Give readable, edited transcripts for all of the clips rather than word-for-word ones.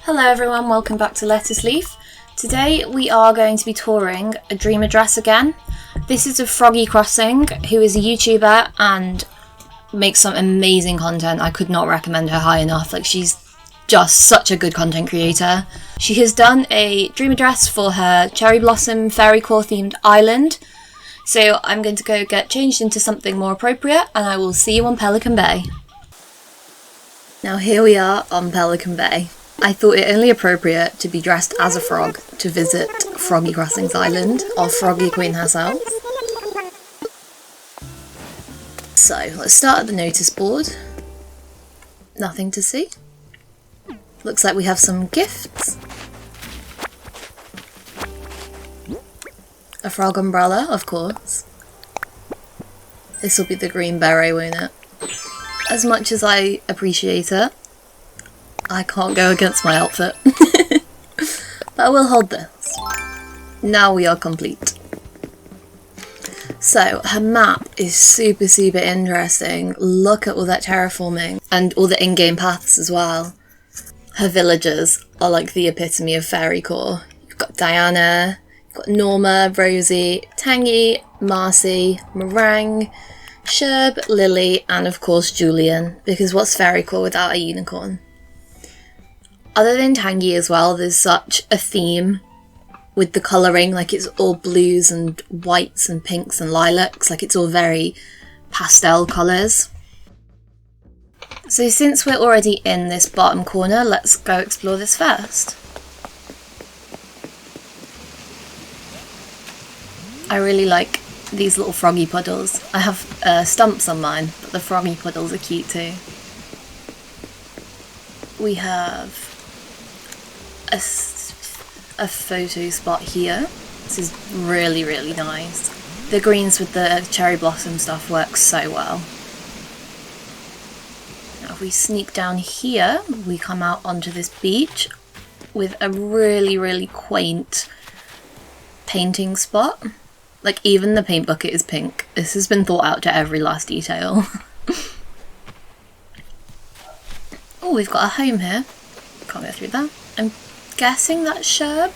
Hello everyone, welcome back to Lettuce Leaf. Today we are going to be touring a dream address again. This is of Froggy Crossing, who is a YouTuber and makes some amazing content. I could not recommend her high enough. She's just such a good content creator. She has done a dream address for her Cherry Blossom Fairycore themed island. So I'm going to go get changed into something more appropriate and I will see you on Pelican Bay. Now here we are on Pelican Bay. I thought it only appropriate to be dressed as a frog to visit Froggy Crossing's island of Froggy Queen herself. So let's start at the notice board. Nothing to see. Looks like we have some gifts. A frog umbrella, of course. This will be the green beret, won't it? As much as I appreciate it, I can't go against my outfit. But I will hold this. Now we are complete. So, her map is super interesting. Look at all that terraforming and all the in-game paths as well. Her villagers are like the epitome of Fairycore. You've got Diana, you've got Norma, Rosie, Tangy, Marcy, Meringue, Sherb, Lily, and of course Julian, because what's Fairycore without a unicorn? Other than Tangy as well, there's such a theme with the colouring, it's all blues and whites and pinks and lilacs, it's all very pastel colours. So since we're already in this bottom corner, let's go explore this first. I really like these little froggy puddles. I have stumps on mine, but the froggy puddles are cute too. We have a photo spot here. This is really nice. The greens with the cherry blossom stuff works so well. Now if we sneak down here, we come out onto this beach with a really quaint painting spot. Even the paint bucket is pink. This has been thought out to every last detail. Oh, we've got a home here. Can't go through that. I'm guessing that's Sherb.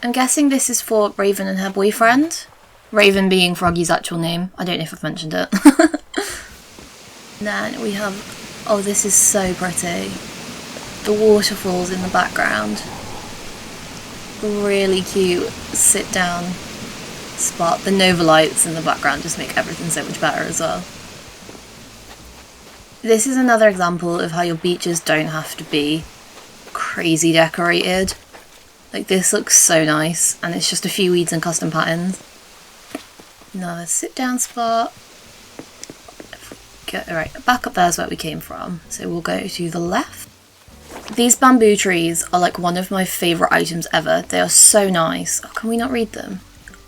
I'm guessing this is for Raven and her boyfriend. Raven being Froggy's actual name. I don't know if I've mentioned it. Then we have... Oh, this is so pretty. The waterfalls in the background. Really cute sit down spot. The Nova lights in the background just make everything so much better as well. This is another example of how your beaches don't have to be crazy decorated. This looks so nice, and it's just a few weeds and custom patterns. Another sit down spot. Right, back up there is where we came from, so we'll go to the left. These bamboo trees are one of my favourite items ever. They are so nice. Oh, can we not read them?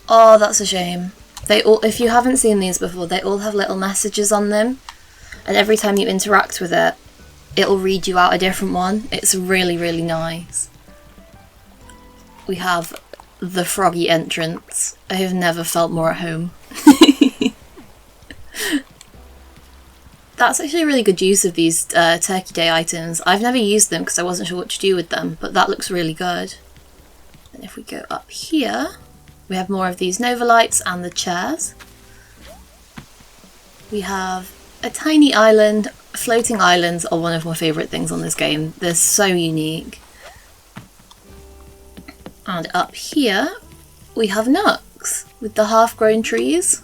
Oh, that's a shame. They all, if you haven't seen these before, they all have little messages on them. And every time you interact with it, it'll read you out a different one. It's really nice. We have the Froggy Entrance. I have never felt more at home. That's actually a really good use of these Turkey Day items. I've never used them because I wasn't sure what to do with them, but that looks really good. And if we go up here, we have more of these Nova lights and the chairs. We have a tiny island. Floating islands are one of my favourite things on this game. They're so unique. And up here, we have nooks with the half-grown trees.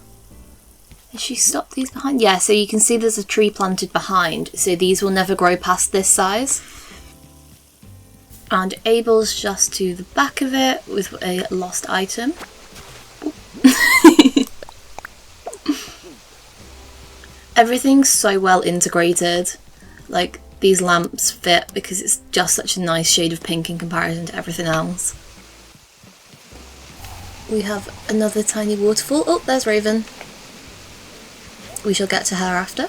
Has she stopped these behind? Yeah, so you can see there's a tree planted behind, so these will never grow past this size. And Abel's just to the back of it with a lost item. Everything's so well integrated. These lamps fit because it's just such a nice shade of pink in comparison to everything else. We have another tiny waterfall. Oh, there's Raven. We shall get to her after.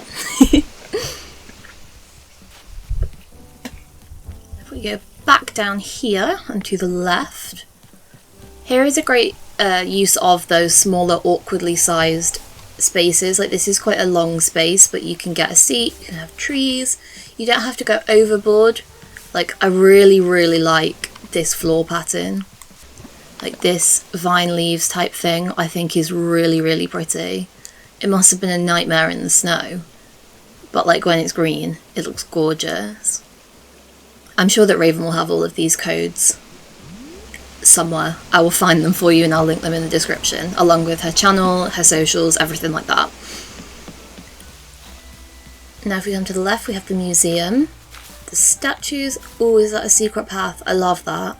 If we go back down here and to the left, here is a great use of those smaller awkwardly sized spaces. Like this is quite a long space, but you can get a seat, you can have trees, you don't have to go overboard. Like I really like this floor pattern. Like this vine leaves type thing I think is really pretty. It must have been a nightmare in the snow, but like when it's green it looks gorgeous. I'm sure that Raven will have all of these codes somewhere. I will find them for you and I'll link them in the description, along with her channel, her socials, everything like that. Now if we come to the left we have the museum. The statues, oh, is that a secret path? I love that.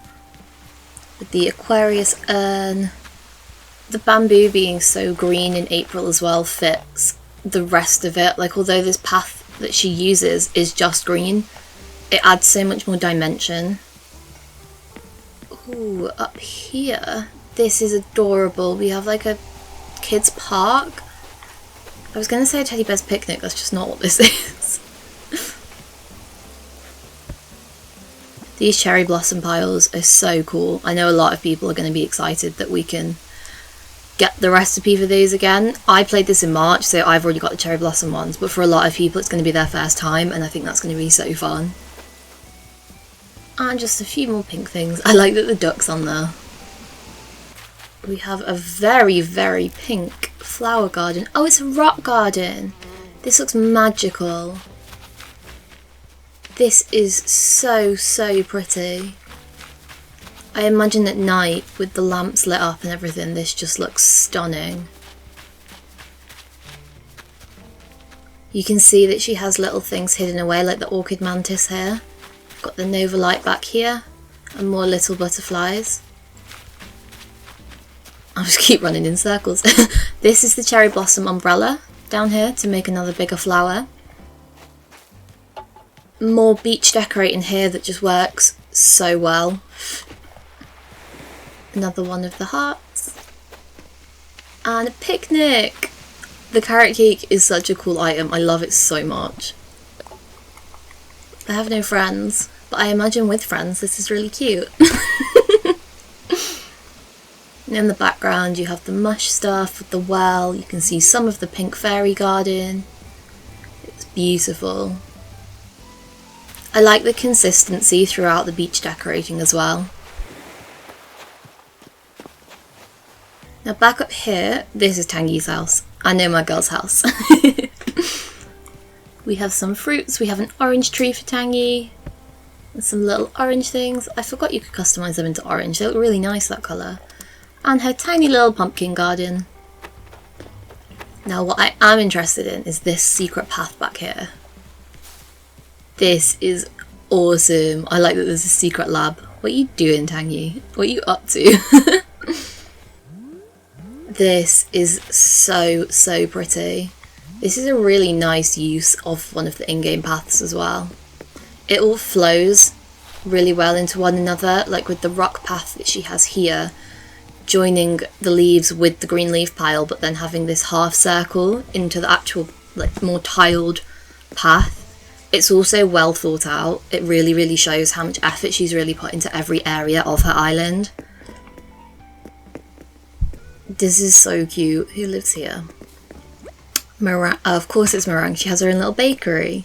With the Aquarius urn. The bamboo being so green in April as well fits the rest of it. Like although this path that she uses is just green, it adds so much more dimension. Ooh, up here, this is adorable. We have like a kids park. I was going to say a teddy bear's picnic, that's just not what this is. These cherry blossom piles are so cool. I know a lot of people are going to be excited that we can get the recipe for these again. I played this in March, so I've already got the cherry blossom ones, but for a lot of people it's going to be their first time, and I think that's going to be so fun. And just a few more pink things. I like that the duck's on there. We have a very pink flower garden. Oh, it's a rock garden. This looks magical. This is so pretty. I imagine at night with the lamps lit up and everything, this just looks stunning. You can see that she has little things hidden away, like the orchid mantis here. Got the Nova light back here, and more little butterflies. I'll just keep running in circles. This is the cherry blossom umbrella down here to make another bigger flower. More beach decorating here that just works so well. Another one of the hearts. And a picnic! The carrot cake is such a cool item, I love it so much. I have no friends, but I imagine with friends this is really cute. And in the background you have the mush stuff with the well, you can see some of the pink fairy garden. It's beautiful. I like the consistency throughout the beach decorating as well. Now back up here, this is Tangy's house. I know my girl's house. We have some fruits, we have an orange tree for Tangy, and some little orange things. I forgot you could customise them into orange, they look really nice that colour. And her tiny little pumpkin garden. Now what I am interested in is this secret path back here. This is awesome. I like that there's a secret lab. What are you doing, Tangy? What are you up to? This is so pretty. This is a really nice use of one of the in-game paths as well. It all flows really well into one another, like with the rock path that she has here, joining the leaves with the green leaf pile, but then having this half circle into the actual, like, more tiled path. It's also well thought out. It really shows how much effort she's really put into every area of her island. This is so cute. Who lives here? Of course it's Meringue. She has her own little bakery.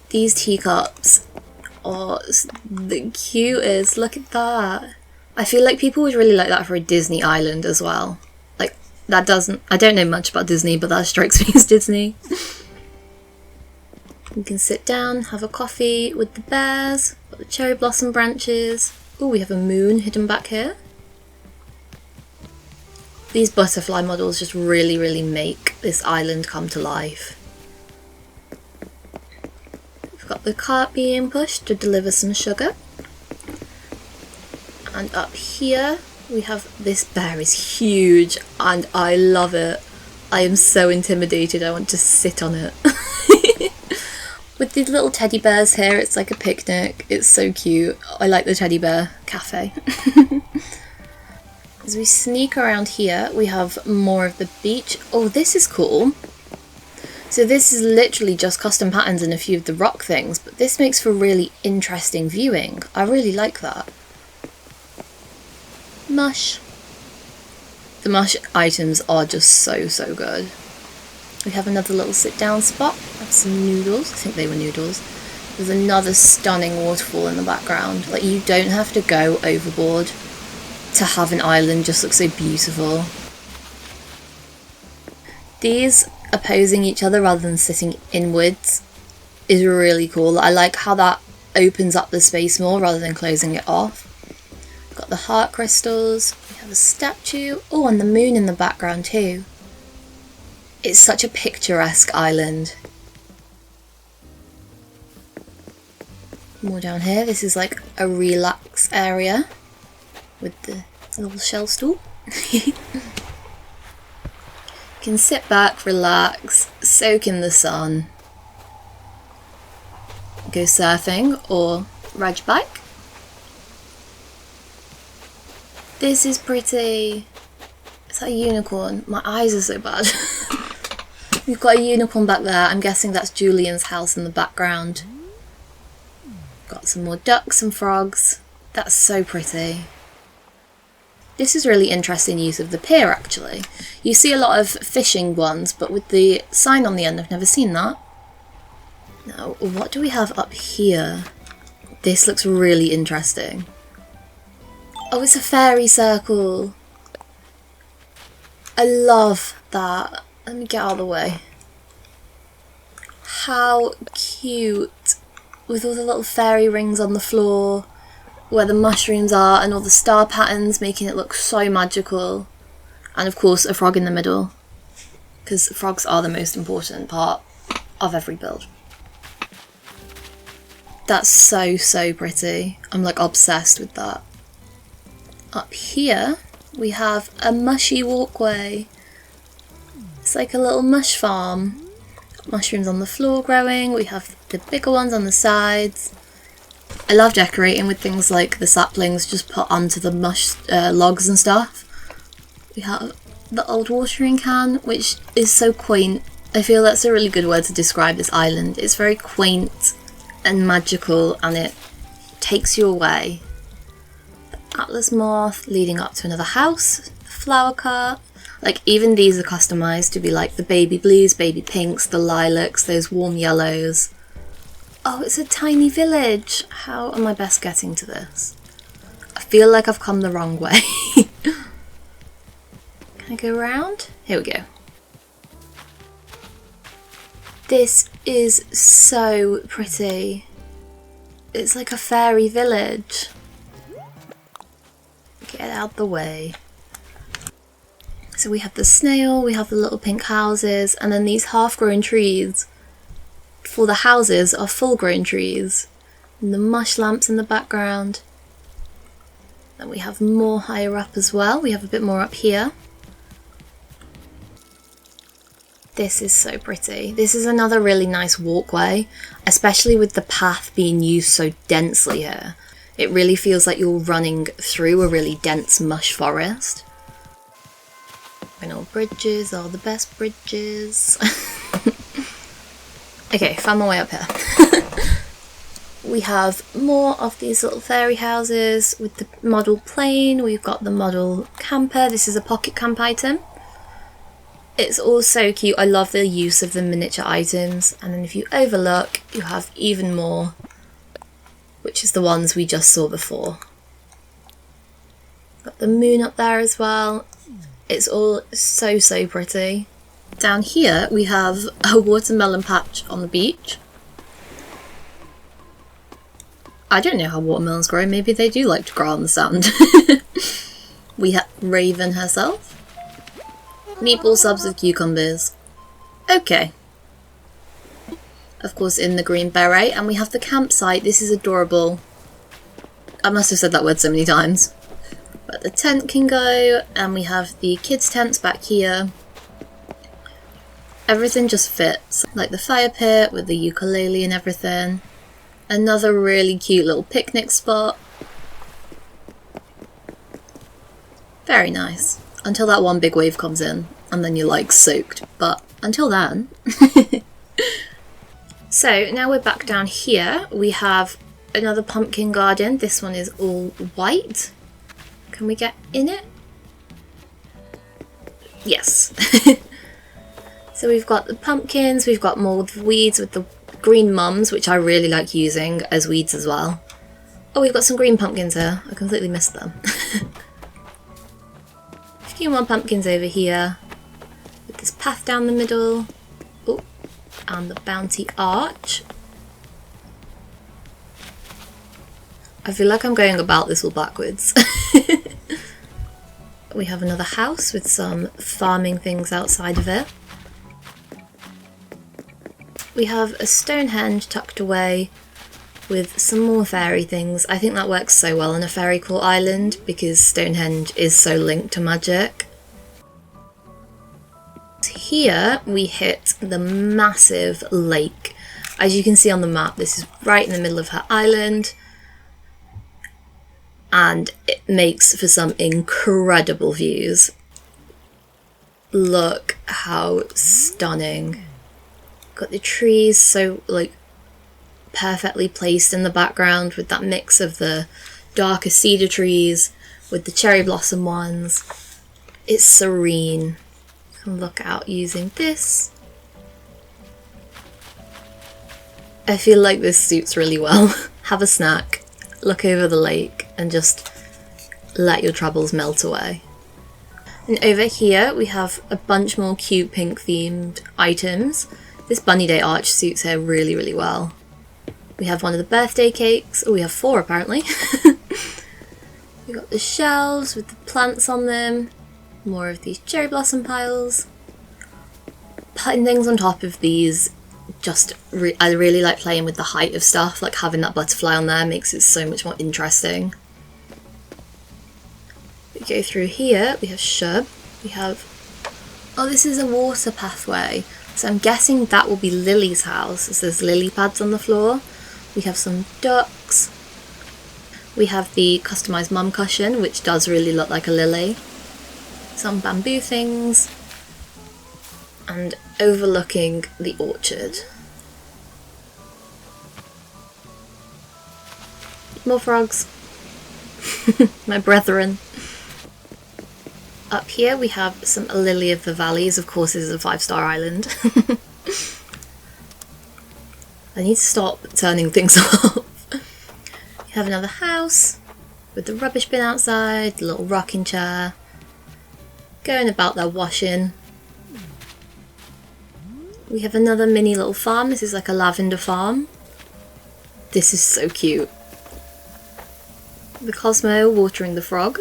These teacups are the cutest. Look at that. I feel like people would really like that for a Disney island as well. Like, that doesn't... I don't know much about Disney, but that strikes me as Disney. You can sit down, have a coffee with the bears. Got the cherry blossom branches. Oh, we have a moon hidden back here. These butterfly models just really make this island come to life. We've got the cart being pushed to deliver some sugar. And up here we have this bear is huge and I love it. I am so intimidated, I want to sit on it. With these little teddy bears here, it's like a picnic. It's so cute. I like the teddy bear cafe. As we sneak around here, we have more of the beach. Oh, this is cool. So this is literally just custom patterns and a few of the rock things, but this makes for really interesting viewing. I really like that. Mush. The mush items are just so, so good. We have another little sit-down spot. Have some noodles. I think they were noodles. There's another stunning waterfall in the background. Like, you don't have to go overboard to have an island just look so beautiful. These opposing each other rather than sitting inwards is really cool. I like how that opens up the space more rather than closing it off. We've got the heart crystals. We have a statue. Oh, and the moon in the background too. It's such a picturesque island. More down here. This is like a relax area with the little shell stool. You can sit back, relax, soak in the sun, go surfing or ride your bike. This is pretty. Is that a unicorn? My eyes are so bad. We've got a unicorn back there. I'm guessing that's Julian's house in the background. Got some more ducks and frogs. That's so pretty. This is really interesting use of the pier actually. You see a lot of fishing ones, but with the sign on the end, I've never seen that. Now, what do we have up here? This looks really interesting. Oh, it's a fairy circle. I love that. Let me get out of the way. How cute. With all the little fairy rings on the floor, where the mushrooms are, and all the star patterns making it look so magical. And of course a frog in the middle, because frogs are the most important part of every build. That's so, so pretty. I'm like obsessed with that. Up here we have a mushy walkway. It's like a little mush farm. Mushrooms on the floor growing. We have the bigger ones on the sides. I love decorating with things like the saplings just put onto the mush logs and stuff. We have the old watering can, which is so quaint. I feel that's a really good word to describe this island. It's very quaint and magical, and it takes you away. The Atlas moth leading up to another house. The flower cart. Like, even these are customised to be like the baby blues, baby pinks, the lilacs, those warm yellows. Oh, it's a tiny village. How am I best getting to this? I feel like I've come the wrong way. Can I go around? Here we go. This is so pretty. It's like a fairy village. Get out the way. So we have the snail, we have the little pink houses, and then these half-grown trees for the houses are full-grown trees. And the mush lamps in the background. Then we have more higher up as well. We have a bit more up here. This is so pretty. This is another really nice walkway, especially with the path being used so densely here. It really feels like you're running through a really dense mush forest. Bridges are the best bridges. Okay, found my way up here. We have more of these little fairy houses with the model plane. We've got the model camper. This is a pocket camp item. It's all so cute. I love the use of the miniature items. And then if you overlook, you have even more, which is the ones we just saw before. Got the moon up there as well. It's all so, so pretty. Down here we have a watermelon patch on the beach. I don't know how watermelons grow. Maybe they do like to grow on the sand. We have Raven herself. Meatball subs with cucumbers. Okay. Of course in the green beret. And we have the campsite. This is adorable. I must have said that word so many times. But the tent can go, and we have the kids' tents back here. Everything just fits, like the fire pit with the ukulele and everything. Another really cute little picnic spot. Very nice. Until that one big wave comes in, and then you're like soaked. But until then. So now we're back down here. We have another pumpkin garden. This one is all white. Can we get in it? Yes. So we've got the pumpkins, we've got more weeds with the green mums, which I really like using as weeds as well. Oh, we've got some green pumpkins here. I completely missed them. A few more pumpkins over here. With this path down the middle. Oh, and the bounty arch. I feel like I'm going about this all backwards. We have another house with some farming things outside of it. We have a Stonehenge tucked away with some more fairy things. I think that works so well on a Fairycore island because Stonehenge is so linked to magic. Here we hit the massive lake. As you can see on the map, this is right in the middle of her island. And it makes for some incredible views. Look how stunning. Got the trees so like perfectly placed in the background with that mix of the darker cedar trees with the cherry blossom ones. It's serene. You can look out using this. I feel like this suits really well. Have a snack, look over the lake and just let your troubles melt away. And over here we have a bunch more cute pink themed items. This Bunny Day arch suits her really, really well. We have one of the birthday cakes. Oh, we have 4 apparently. We've got the shelves with the plants on them. More of these cherry blossom piles. Putting things on top of these, I really like playing with the height of stuff. Like having that butterfly on there makes it so much more interesting. We go through here, we have shrub. We have... Oh, this is a water pathway. So I'm guessing that will be Lily's house, as there's lily pads on the floor. We have some ducks. We have the customised mum cushion, which does really look like a lily. Some bamboo things. And overlooking the orchard. More frogs. My brethren. Up here we have some Lily of the Valleys. Of course, this is a 5-star island. I need to stop turning things off. We have another house with the rubbish bin outside, the little rocking chair, going about their washing. We have another mini little farm. This is like a lavender farm. This is so cute. The Cosmo watering the frog.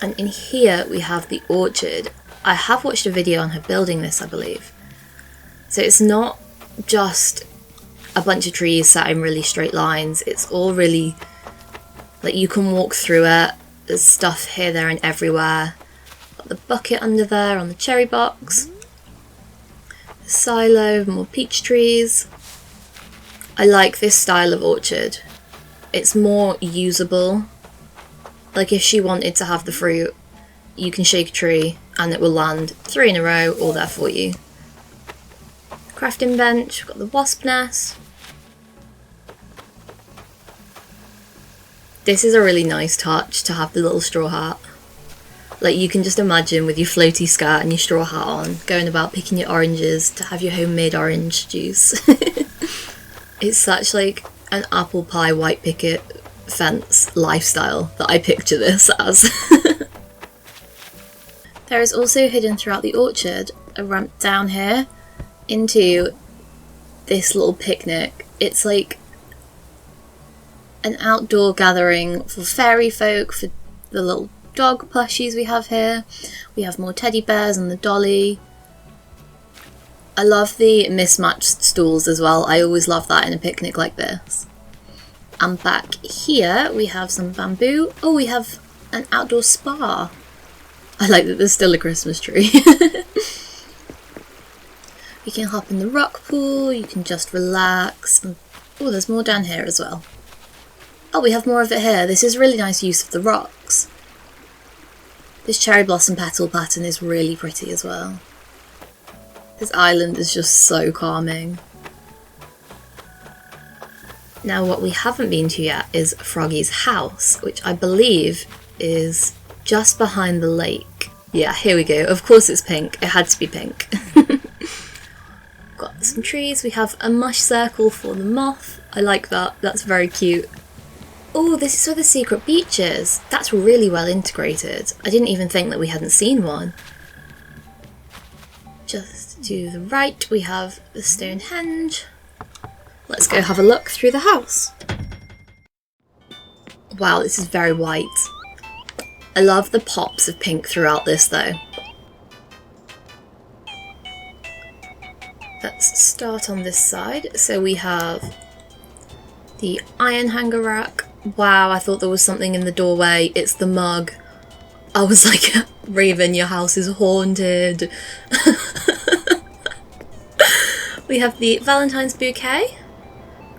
And in here we have the orchard. I have watched a video on her building this, I believe. So it's not just a bunch of trees set in really straight lines. It's all really, like, you can walk through it. There's stuff here, there and everywhere. Got the bucket under there on the cherry box. The silo, more peach trees. I like this style of orchard. It's more usable. Like if she wanted to have the fruit, you can shake a tree and it will land 3 in a row all there for you. Crafting bench, we've got the wasp nest. This is a really nice touch to have the little straw hat. Like you can just imagine with your floaty skirt and your straw hat on, going about picking your oranges to have your homemade orange juice. It's such like an apple pie white picket fence lifestyle that I picture this as. There is also hidden throughout the orchard a ramp down here into this little picnic. It's like an outdoor gathering for fairy folk, for the little dog plushies we have here. We have more teddy bears and the dolly. I love the mismatched stools as well. I always love that in a picnic like this. And back here we have some bamboo. Oh, we have an outdoor spa. I like that there's still a Christmas tree. You can hop in the rock pool, you can just relax. And, oh, there's more down here as well. Oh, we have more of it here. This is really nice use of the rocks. This cherry blossom petal pattern is really pretty as well. This island is just so calming. Now what we haven't been to yet is Froggy's house, which I believe is just behind the lake. Yeah, here we go. Of course it's pink. It had to be pink. Got some trees. We have a mush circle for the moth. I like that. That's very cute. Oh, this is where the secret beach is. That's really well integrated. I didn't even think that we hadn't seen one. Just to the right, we have the Stonehenge. Let's go have a look through the house. Wow, this is very white. I love the pops of pink throughout this though. Let's start on this side. So we have the iron hanger rack. Wow, I thought there was something in the doorway. It's the mug. I was like, Raven, your house is haunted. We have the Valentine's bouquet.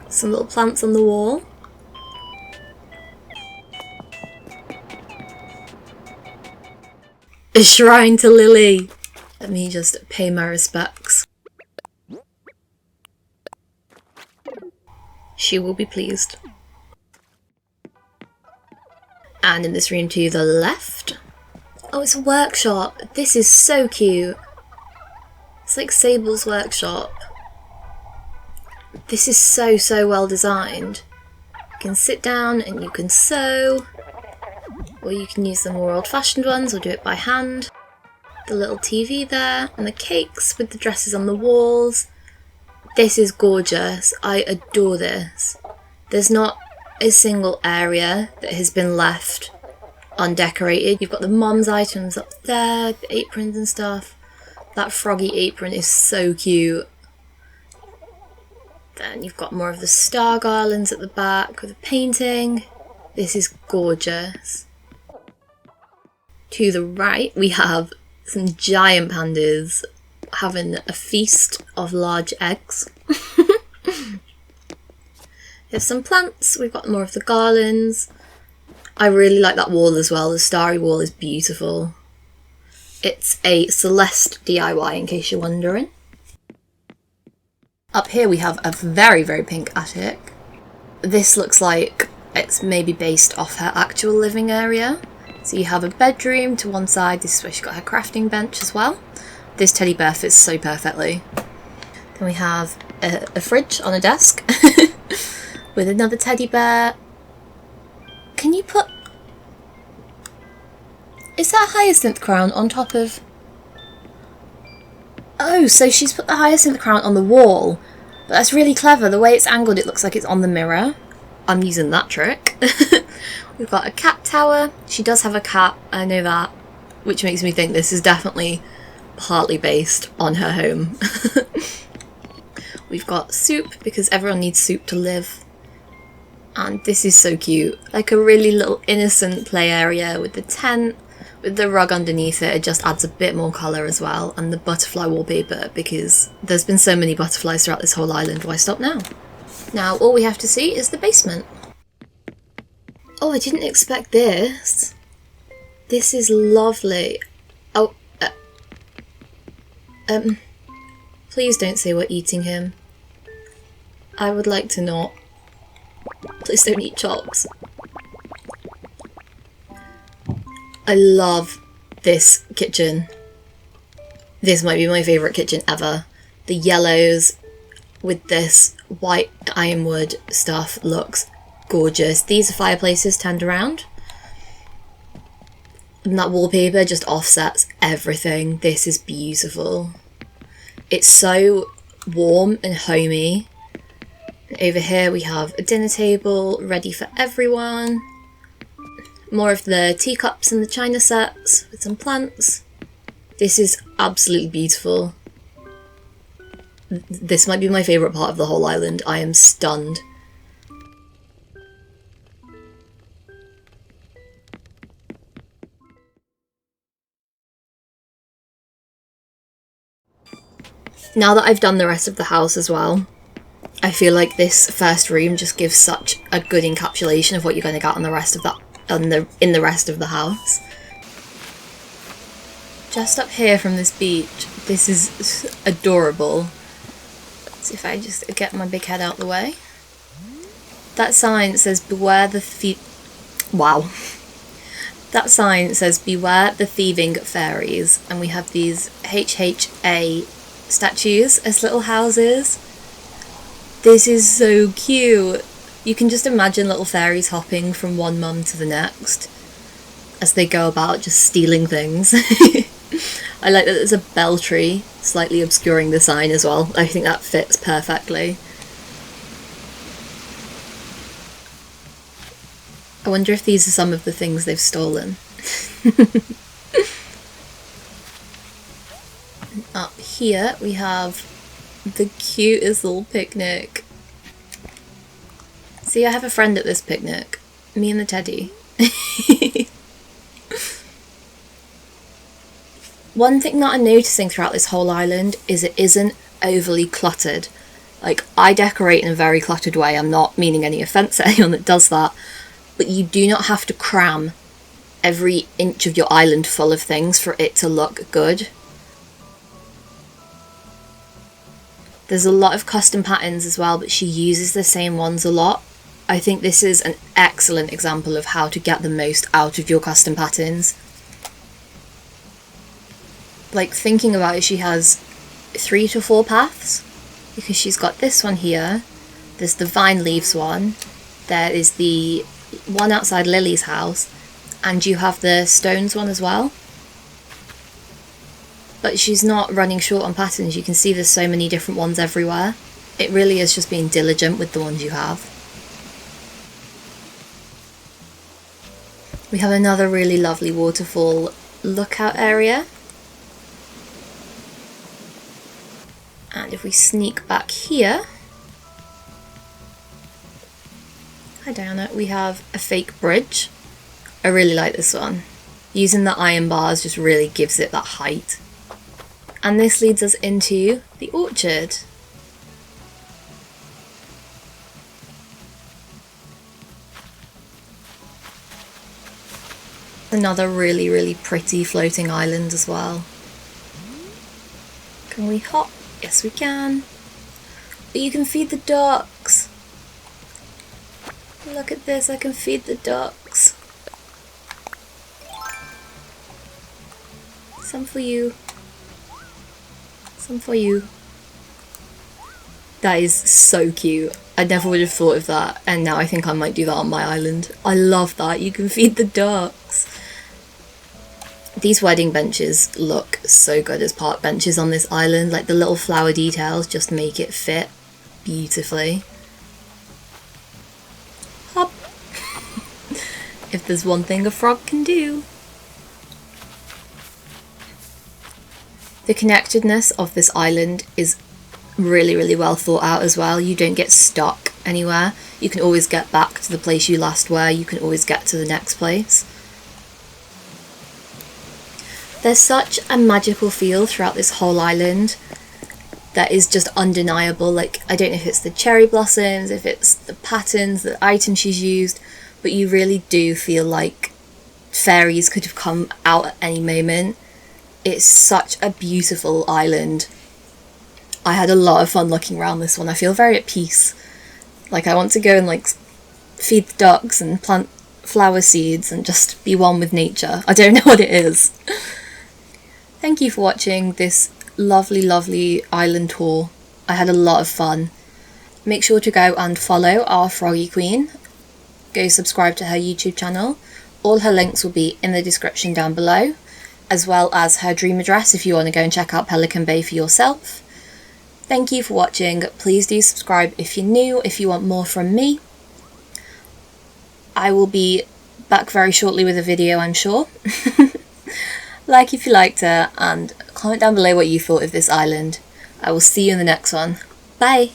Some little plants on the wall. A shrine to Lily. Let me just pay my respects. She will be pleased. And in this room to the left. Oh, it's a workshop. This is so cute. It's like Sable's workshop. This is so well designed. You can sit down and you can sew. Or you can use the more old-fashioned ones or do it by hand. The little TV there and the cakes with the dresses on the walls. This is gorgeous. I adore this. There's not a single area that has been left undecorated. You've got the mom's items up there, the aprons and stuff. That Froggy apron is so cute. Then you've got more of the star garlands at the back with the painting. This is gorgeous. To the right we have some giant pandas having a feast of large eggs. There's some plants, we've got more of the garlands. I really like that wall as well, the starry wall is beautiful. It's a Celeste DIY in case you're wondering. Up here we have a very pink attic. This looks like it's maybe based off her actual living area. So you have a bedroom to one side, this is where she's got her crafting bench as well. This teddy bear fits so perfectly. Then we have a fridge on a desk with another teddy bear. Can you put... Is that a hyacinth crown on top of... Oh, so she's put the hyacinth crown on the wall. But that's really clever. The way it's angled, it looks like it's on the mirror. I'm using that trick. We've got a cat tower. She does have a cat, I know that. Which makes me think this is definitely partly based on her home. We've got soup, because everyone needs soup to live. And this is so cute. Like a really little innocent play area with the tent, with the rug underneath it. It just adds a bit more colour as well. And the butterfly wallpaper, because there's been so many butterflies throughout this whole island. Why stop now? Now all we have to see is the basement. Oh, I didn't expect this. This is lovely. Oh, please don't say we're eating him. I would like to not. Please don't eat chops. I love this kitchen. This might be my favourite kitchen ever. The yellows with this white ironwood stuff looks gorgeous. These are fireplaces turned around. And that wallpaper just offsets everything. This is beautiful. It's so warm and homey. Over here we have a dinner table ready for everyone. More of the teacups and the china sets with some plants. This is absolutely beautiful. This might be my favourite part of the whole island. I am stunned. Now that I've done the rest of the house as well, I feel like this first room just gives such a good encapsulation of what you're going to get on the rest of that, in the rest of the house. Just up here from this beach, this is adorable. So if I just get my big head out the way. That sign says beware the feet. Wow. That sign says beware the thieving fairies, and we have these HHA statues as little houses. This is so cute. You can just imagine little fairies hopping from one mum to the next as they go about just stealing things. I like that there's a bell tree slightly obscuring the sign as well. I think that fits perfectly. I wonder if these are some of the things they've stolen. Up here we have the cutest little picnic. See, I have a friend at this picnic. Me and the teddy. One thing that I'm noticing throughout this whole island is it isn't overly cluttered. Like, I decorate in a very cluttered way. I'm not meaning any offence to anyone that does that. But you do not have to cram every inch of your island full of things for it to look good. There's a lot of custom patterns as well, but she uses the same ones a lot. I think this is an excellent example of how to get the most out of your custom patterns. Like, thinking about it, she has 3 to 4 paths, because she's got this one here, there's the vine leaves one, there is the one outside Lily's house, and you have the stones one as well. But she's not running short on patterns. You can see there's so many different ones everywhere. It really is just being diligent with the ones you have. We have another really lovely waterfall lookout area. And if we sneak back here, hi Diana, we have a fake bridge. I really like this one. Using the iron bars just really gives it that height. And this leads us into the orchard. Another really, really pretty floating island as well. Can we hop? Yes, we can. But you can feed the ducks. Look at this, I can feed the ducks. Some for you. Some for you. That is so cute. I never would have thought of that, and now I think I might do that on my island. I love that, you can feed the ducks. These wedding benches look so good as park benches on this island. Like, the little flower details just make it fit beautifully. Hop! If there's one thing a frog can do. The connectedness of this island is really, really well thought out as well. You don't get stuck anywhere. You can always get back to the place you last were. You can always get to the next place. There's such a magical feel throughout this whole island that is just undeniable. Like, I don't know if it's the cherry blossoms, if it's the patterns, the items she's used, but you really do feel like fairies could have come out at any moment. It's such a beautiful island. I had a lot of fun looking around this one. I feel very at peace. Like, I want to go and like feed the ducks and plant flower seeds and just be one with nature. I don't know what it is. Thank you for watching this lovely, lovely island tour. I had a lot of fun. Make sure to go and follow our Froggy Queen. Go subscribe to her YouTube channel. All her links will be in the description down below, as well as her dream address if you want to go and check out Pelican Bay for yourself. Thank you for watching. Please do subscribe if you're new, if you want more from me. I will be back very shortly with a video, I'm sure. Like if you liked it, and comment down below what you thought of this island. I will see you in the next one. Bye!